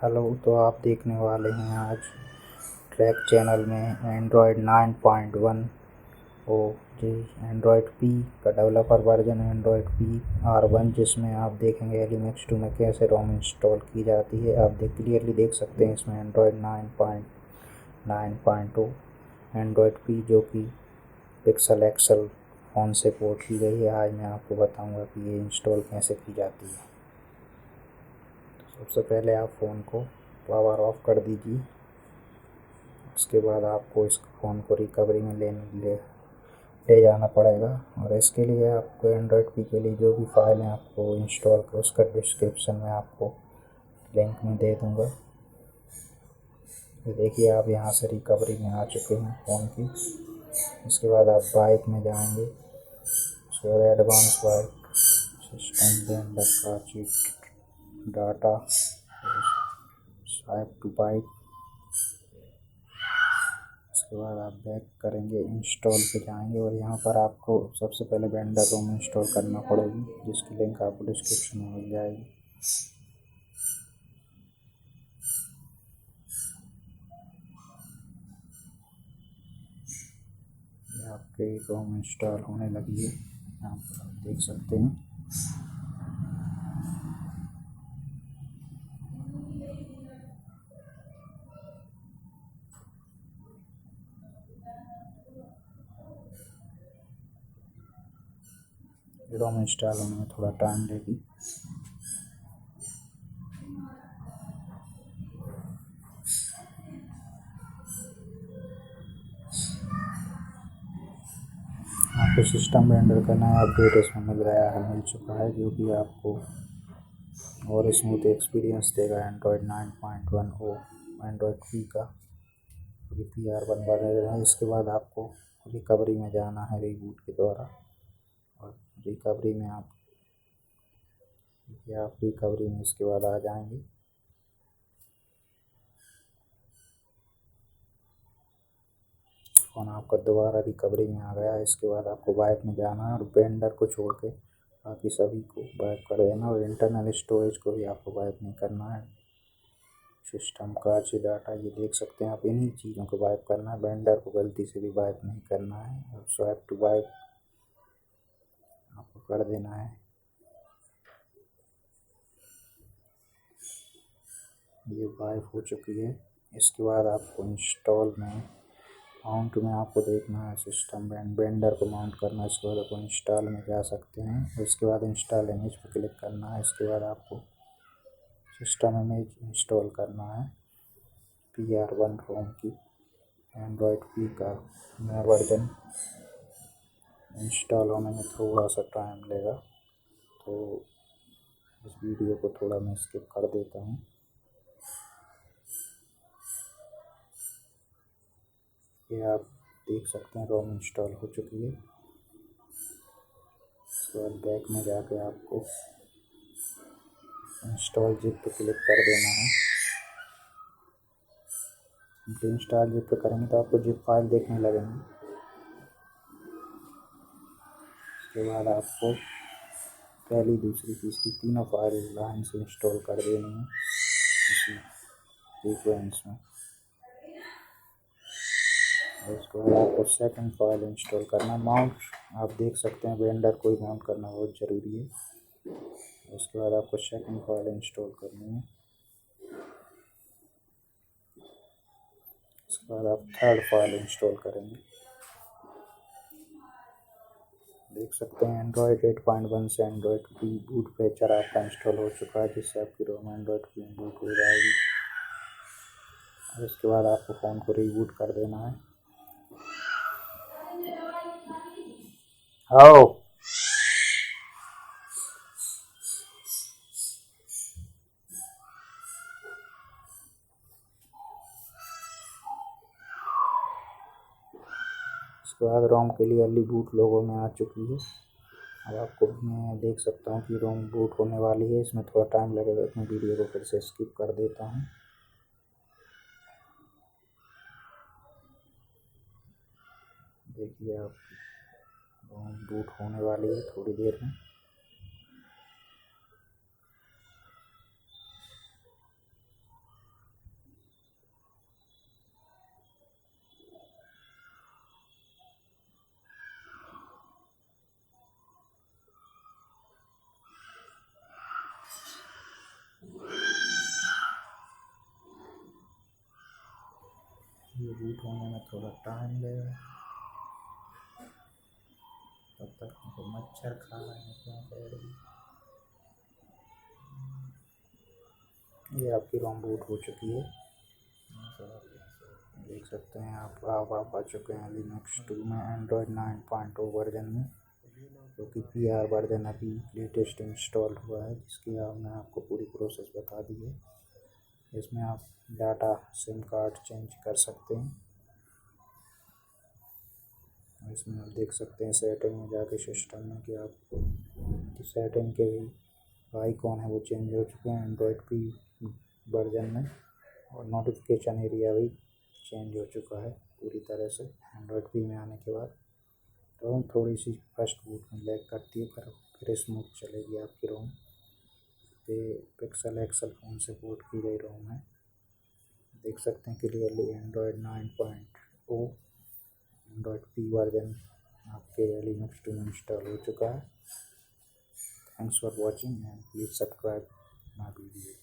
Hello. तो आप देखने वाले हैं आज ट्रैक चैनल में एंड्रॉयड 9.1 ओ जी एंड्रॉयड पी का developer version Android P R1, जिसमें आप देखेंगे एलिमेक्स 2 में कैसे रोम इंस्टॉल की जाती है। आप क्लियरली देख सकते हैं इसमें एंड्रॉयड 9.9.0 एंड्रॉयड पी जो कि पिक्सल एक्सल फ़ोन से पोर्ट की गई है। आज मैं आपको बताऊंगा कि ये इंस्टॉल कैसे की जाती है। सबसे पहले आप फ़ोन को पावर ऑफ कर दीजिए। उसके बाद आपको इस फ़ोन को रिकवरी में ले जाना पड़ेगा, और इसके लिए आपको एंड्रॉयड पी के लिए जो भी फाइल है आपको इंस्टॉल कर उसका डिस्क्रिप्शन में आपको लिंक में दे दूँगा। तो देखिए आप यहाँ से रिकवरी में आ चुके हैं फ़ोन की। इसके बाद आप बाइक में जाएंगे। उसके बाद एडवांस बाइक सिस्टम ब्लेंडर का cheat data swipe to bike. उसके बाद आप बैक करेंगे, इंस्टॉल पे जाएंगे और यहाँ पर आपको सबसे पहले ब्लेंडर रोम इंस्टॉल करना पड़ेगी, जिसकी लिंक आपको डिस्क्रिप्शन में मिल जाएगी। ये आपके रोम इंस्टॉल होने लगी है, यहाँ पर आप देख सकते हैं। रोम इंस्टॉल होने में थोड़ा टाइम लेगी। आपको सिस्टम ब्लेंडर का नया अपडेट इसमें मिल चुका है, जो कि आपको और स्मूथ एक्सपीरियंस देगा एंड्रॉयड 9.1 ओ एंड्रॉयड पी का PR1 वर्जन है। इसके बाद आपको रिकवरी में जाना है रीबूट के द्वारा, और रिकवरी में आप रिकवरी में इसके बाद आ जाएंगे। फ़ोन आपका दोबारा रिकवरी में आ गया है। इसके बाद आपको बाइक में जाना है और ब्लेंडर को छोड़ के बाकी सभी को वाइप कर देना, और इंटरनल स्टोरेज को भी आपको वाइप नहीं करना है। सिस्टम का अच्छी डाटा ये देख सकते हैं आप, इन्हीं चीज़ों को वाइप करना है। ब्लेंडर को गलती से भी वाइप नहीं करना है, और स्वाइप टू वाइप आपको कर देना है। ये वाइप हो चुकी है। इसके बाद आपको इंस्टॉल में माउंट में आपको देखना है सिस्टम ब्लेंडर को माउंट करना है। इसके बाद आपको इंस्टॉल में जा सकते हैं। इसके बाद इंस्टॉल इमेज पर क्लिक करना है। इसके बाद आपको सिस्टम इमेज इंस्टॉल करना है PR1 रोम की एंड्रॉयड पी का नया वर्जन। इंस्टॉल होने में थोड़ा सा टाइम लेगा, तो इस वीडियो को थोड़ा मैं स्किप कर देता हूँ। ये आप देख सकते हैं रोम इंस्टॉल हो चुकी है। उसके बाद बैक में जाके आपको इंस्टॉल जिप पे क्लिक कर देना है। इंस्टॉल जिप पे करेंगे तो आपको जिप फाइल देखने लगेंगे। उसके बाद आपको पहली, दूसरी, तीसरी तीनों फाइल लाइन से इंस्टॉल कर देनी है इसी सीक्वेंस में। उसके बाद आपको सेकंड फाइल इंस्टॉल करना। माउंट आप देख सकते हैं ब्लेंडर को ही माउंट करना बहुत ज़रूरी है। उसके बाद आपको सेकंड फाइल इंस्टॉल करनी है। उसके बाद आप थर्ड फाइल इंस्टॉल करेंगे। देख सकते हैं एंड्रॉयड 8.1 से एंड्रॉयड पी बूट फीचर आपका इंस्टॉल हो चुका है, जिससे आपकी रोम एंड्रॉयड पी बूट हो जाएगी। और इसके बाद आपको फ़ोन को रीबूट कर देना है। आओ इसके बाद रोम के लिए अर्ली बूट लोगों में आ चुकी है। अब आपको मैं देख सकता हूँ कि रोम बूट होने वाली है। इसमें थोड़ा टाइम लगेगा, मैं वीडियो को फिर से स्किप कर देता हूँ। देखिए आप रोम बूट होने वाली है थोड़ी देर में। ये बूट होने में थोड़ा टाइम लगेगा। तब तक हमको मच्छर खा रहे हैं क्या करें। ये आपकी रोम बूट हो चुकी है, देख सकते हैं आप आ चुके हैं लिनक्स 2 में एंड्रॉयड 9.0 वर्जन में, जो कि PR वर्जन अभी लेटेस्ट इंस्टॉल हुआ है, जिसकी मैं आपको पूरी प्रोसेस बता दी है। इसमें आप डाटा सिम कार्ड चेंज कर सकते हैं। इसमें आप देख सकते हैं सेटिंग में जाके सिस्टम में कि आप सेटिंग के भी आइकॉन है वो चेंज हो चुके हैं एंड्रॉयड की वर्जन में, और नोटिफिकेशन एरिया भी चेंज हो चुका है पूरी तरह से एंड्रॉयड पी में आने के बाद। रोम थोड़ी सी फर्स्ट बूट में लैग करती है, पर फिर स्मूथ चलेगी आपकी रोम। ये पिक्सल एक्सल फ़ोन से पोर्ट की गई रोम है, देख सकते हैं clearly Android 9.0 Android P version आपके लिनक्स 2 में इंस्टॉल हो चुका है। Thanks for watching and please subscribe my video.